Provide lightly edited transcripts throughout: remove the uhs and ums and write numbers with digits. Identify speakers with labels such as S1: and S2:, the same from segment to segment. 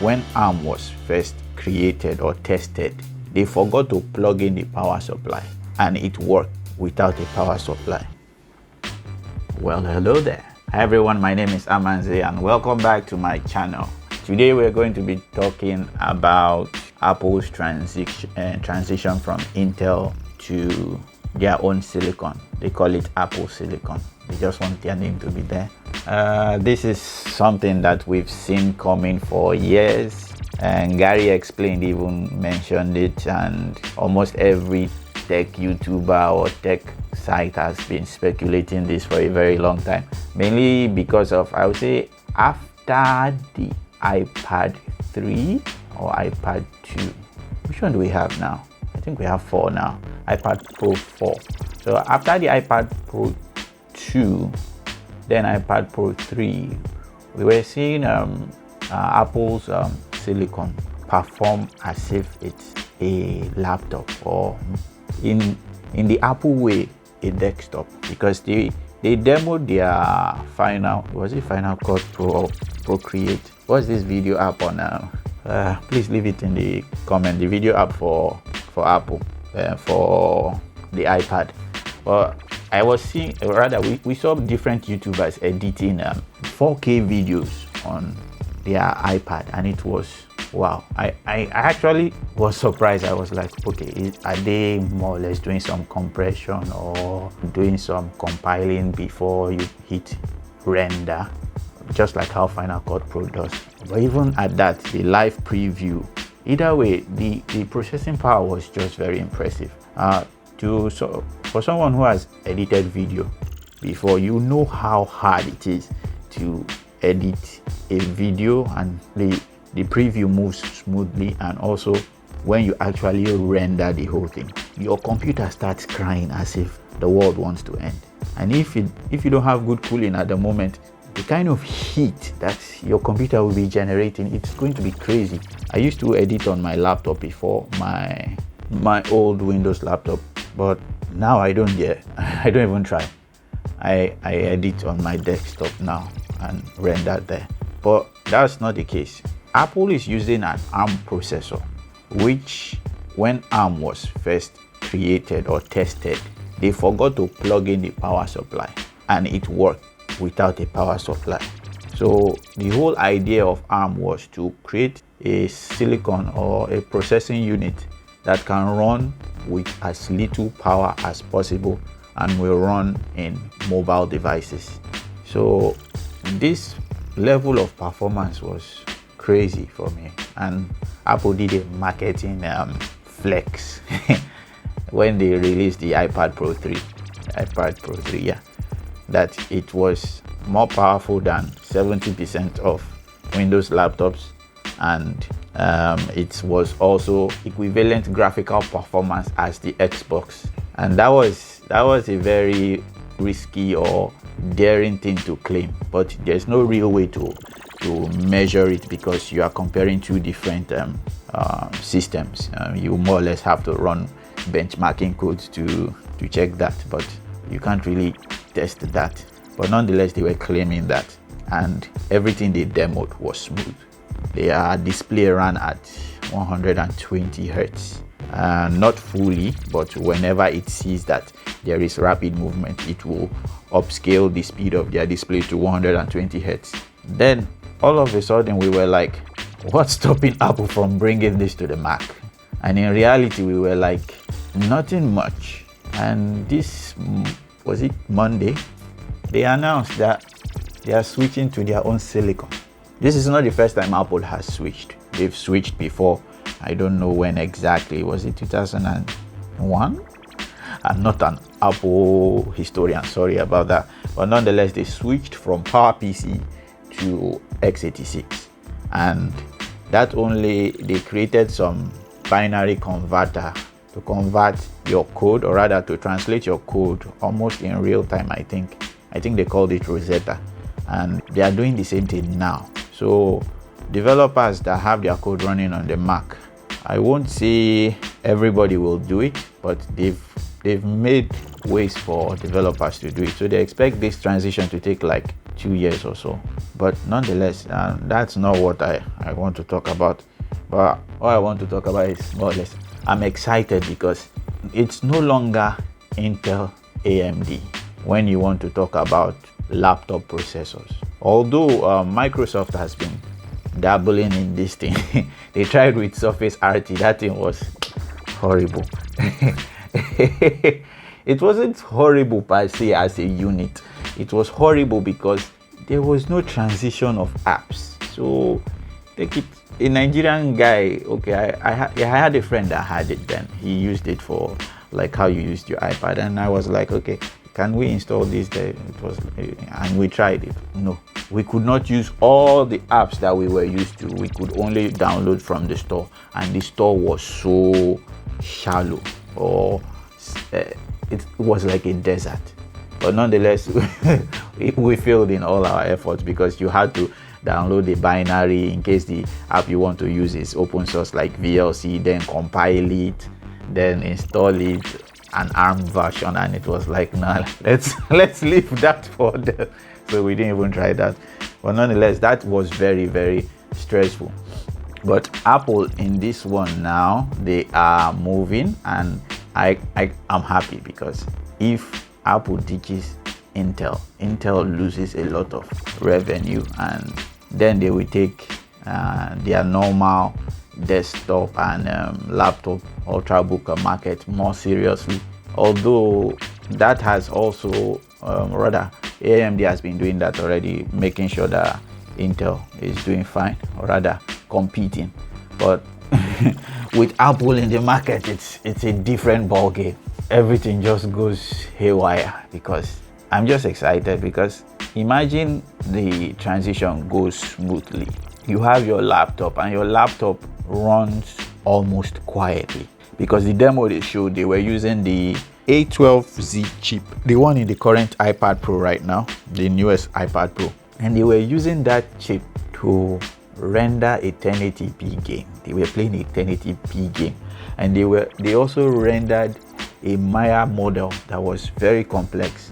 S1: when ARM was first created or tested, they forgot to plug in the power supply, and it worked without a power supply. Well, hello there. Hi everyone, my name is Amanze and welcome back to my channel. Today we're going to be talking about Apple's transition from Intel to their own silicon. They call it Apple Silicon. They just want their name to be there. This is something that we've seen coming for years, and Gary explained, even mentioned it, and almost every tech YouTuber or tech site has been speculating this for a very long time, mainly because of, I would say, after the iPad 3 or iPad 2. Which one do we have now? I think we have 4 now. iPad Pro 4. So after the iPad Pro 2, then iPad Pro 3, we were seeing Apple's silicon perform as if it's a laptop, or in the Apple way, a desktop, because they demoed their Final Cut Pro or Procreate. What's this video app on? Please leave it in the comment. The video app for Apple, for the iPad. But I was seeing, rather we saw different YouTubers editing 4K videos on their iPad, and it was wow. I actually was surprised. I was like, okay, are they more or less doing some compression or doing some compiling before you hit render, just like how Final Cut Pro does? But even at that, the live preview, either way, the processing power was just very impressive. So for someone who has edited video before, you know how hard it is to edit a video, and the preview moves smoothly, and also when you actually render the whole thing, your computer starts crying as if the world wants to end. And if you don't have good cooling at the moment, the kind of heat that your computer will be generating, it's going to be crazy. I used to edit on my laptop before, my old Windows laptop, but now I don't even try. I edit on my desktop now and render there. But that's not the case. Apple is using an ARM processor, which when ARM was first created or tested, they forgot to plug in the power supply, and it worked without a power supply. So the whole idea of ARM was to create a silicon or a processing unit that can run with as little power as possible and will run in mobile devices. So this level of performance was crazy for me, and Apple did a marketing flex when they released the iPad Pro 3, that it was more powerful than 70% of Windows laptops, and it was also equivalent graphical performance as the Xbox. And that was a very risky or daring thing to claim, but there's no real way to measure it, because you are comparing two different systems. You more or less have to run benchmarking codes to check that, but you can't really test that. But nonetheless, they were claiming that, and everything they demoed was smooth. Their display ran at 120 Hertz. Not fully, but whenever it sees that there is rapid movement, it will upscale the speed of their display to 120 Hertz. Then all of a sudden we were like, what's stopping Apple from bringing this to the Mac? And in reality, we were like, nothing much. And this, was it Monday? They announced that they are switching to their own silicon. This is not the first time Apple has switched. They've switched before. I don't know when exactly. Was it 2001? I'm not an Apple historian, sorry about that. But nonetheless, they switched from PowerPC to x86. And that only, they created some binary converter to convert your code, or rather to translate your code almost in real time, I think. I think they called it Rosetta. And they are doing the same thing now. So developers that have their code running on the Mac, I won't say everybody will do it, but they've made ways for developers to do it. So they expect this transition to take like 2 years or so. But nonetheless, that's not what I want to talk about. But what I want to talk about is more or less, I'm excited because it's no longer Intel AMD when you want to talk about laptop processors. Although Microsoft has been dabbling in this thing. They tried with Surface RT. That thing was horrible. It wasn't horrible per se as a unit. It was horrible because there was no transition of apps. So take it, a Nigerian guy, okay, I had a friend that had it then. He used it for like how you used your iPad, and I was like, okay, can we install this there? It was, and we tried it. No, we could not use all the apps that we were used to. We could only download from the store, and the store was so shallow, or it was like a desert. But nonetheless, we failed in all our efforts because you had to download the binary in case the app you want to use is open source like VLC, then compile it, then install it, an ARM version, and it was like, nah, let's leave that for them. So we didn't even try that. But nonetheless, that was very, very stressful. But Apple in this one now, they are moving, and I'm happy because if Apple ditches Intel loses a lot of revenue, and then they will take their normal desktop and laptop ultrabook market more seriously. Although that has also rather AMD has been doing that already, making sure that Intel is doing fine, or rather competing. But with Apple in the market, it's a different ball game. Everything just goes haywire because I'm just excited because imagine the transition goes smoothly. You have your laptop and your laptop runs almost quietly, because the demo they showed, they were using the A12Z chip, the one in the current iPad Pro right now, the newest iPad Pro, and they were using that chip to render a 1080p game. They were playing a 1080p game, and they also rendered a Maya model that was very complex.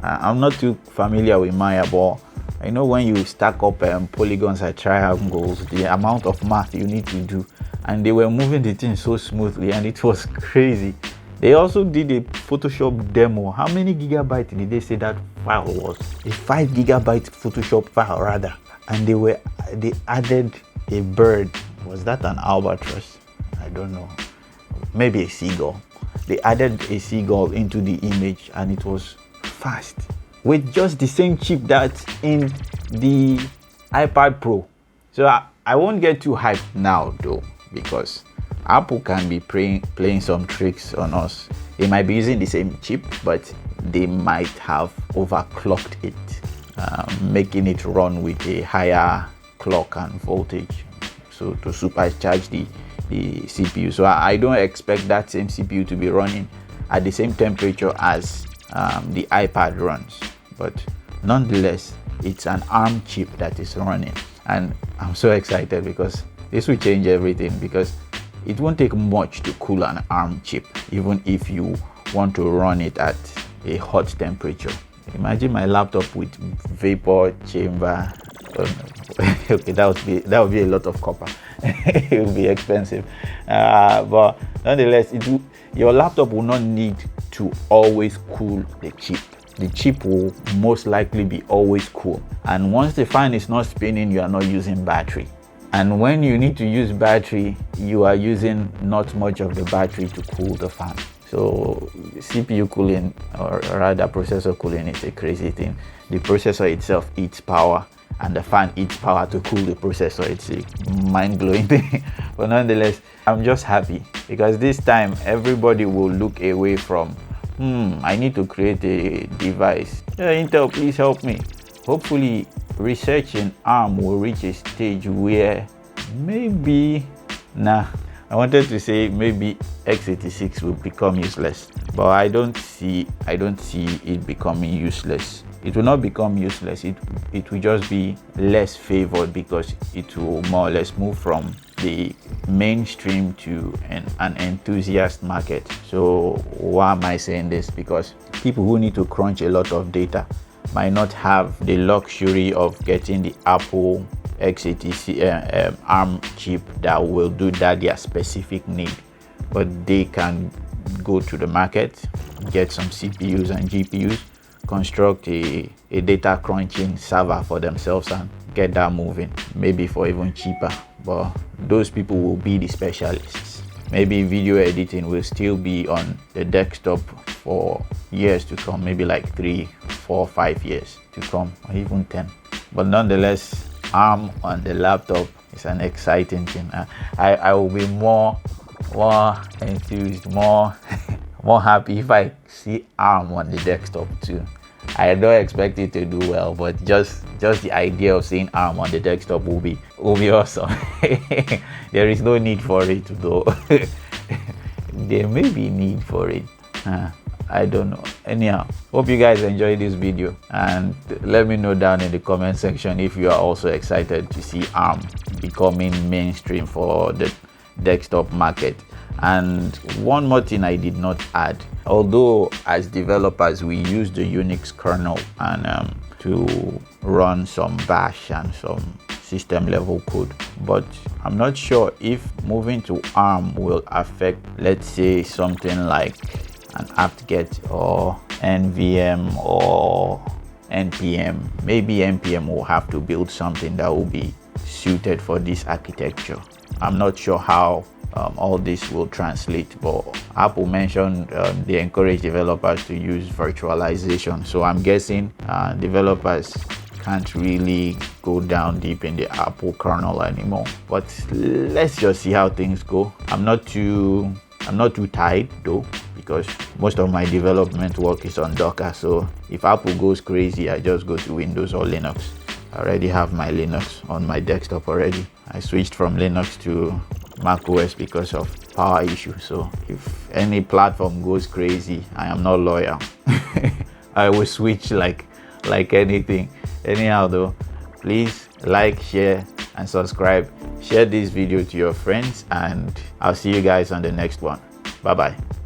S1: I'm not too familiar with Maya, but I know when you stack up polygons and triangles, the amount of math you need to do, and they were moving the thing so smoothly, and it was crazy. They also did a Photoshop demo. How many gigabytes did they say that file was? A 5 gigabyte Photoshop file rather. And they added a bird. Was that an albatross? I don't know. Maybe a seagull. They added a seagull into the image, and it was fast with just the same chip that's in the iPad Pro. So I won't get too hyped now though, because Apple can be playing some tricks on us. They might be using the same chip, but they might have overclocked it, making it run with a higher clock and voltage, so to supercharge the CPU. So I don't expect that same CPU to be running at the same temperature as the iPad runs, but nonetheless, it's an ARM chip that is running, and I'm so excited because this will change everything, because it won't take much to cool an ARM chip, even if you want to run it at a hot temperature. Imagine my laptop with vapor chamber. Okay, that would be a lot of copper. It will be expensive, but nonetheless, your laptop will not need to always cool the chip. The chip will most likely be always cool, and once the fan is not spinning, you are not using battery. And when you need to use battery, you are using not much of the battery to cool the fan. So CPU cooling, or rather processor cooling, is a crazy thing. The processor itself eats power, and the fan eats power to cool the processor. It's a mind-blowing thing. But nonetheless, I'm just happy because this time everybody will look away from I need to create a device. Intel, please help me. Hopefully research in ARM will reach a stage where maybe I wanted to say maybe x86 will become useless, but I don't see it becoming useless. It will not become useless. It will just be less favored because it will more or less move from the mainstream to an enthusiast market. So why am I saying this? Because people who need to crunch a lot of data might not have the luxury of getting the Apple x86 ARM chip that will do that their specific need, but they can go to the market, get some CPUs and GPUs, construct a data crunching server for themselves and get that moving, maybe for even cheaper. But those people will be the specialists. Maybe video editing will still be on the desktop for years to come, maybe like 3, 4, 5 years to come, or even 10. But nonetheless, ARM on the laptop is an exciting thing. I will be more enthused, more happy if I see ARM on the desktop too. I don't expect it to do well, but just the idea of seeing ARM on the desktop will be awesome. There is no need for it though. There may be need for it. I don't know. Anyhow, hope you guys enjoyed this video, and let me know down in the comment section if you are also excited to see ARM becoming mainstream for the desktop market. And one more thing I did not add, although as developers we use the Unix kernel and to run some bash and some system level code, but I'm not sure if moving to ARM will affect, let's say, something like an apt-get or NVM or NPM. Maybe NPM will have to build something that will be suited for this architecture. I'm not sure how all this will translate, but Apple mentioned they encourage developers to use virtualization, so I'm guessing developers can't really go down deep in the Apple kernel anymore. But let's just see how things go. I'm not too tied though, because most of my development work is on Docker, so if Apple goes crazy, I just go to Windows or Linux. I already have my Linux on my desktop already. I switched from Linux to macOS because of power issue, so if any platform goes crazy, I am not loyal. I will switch like anything. Anyhow though, please like, share and subscribe. Share this video to your friends, and I'll see you guys on the next one. Bye bye.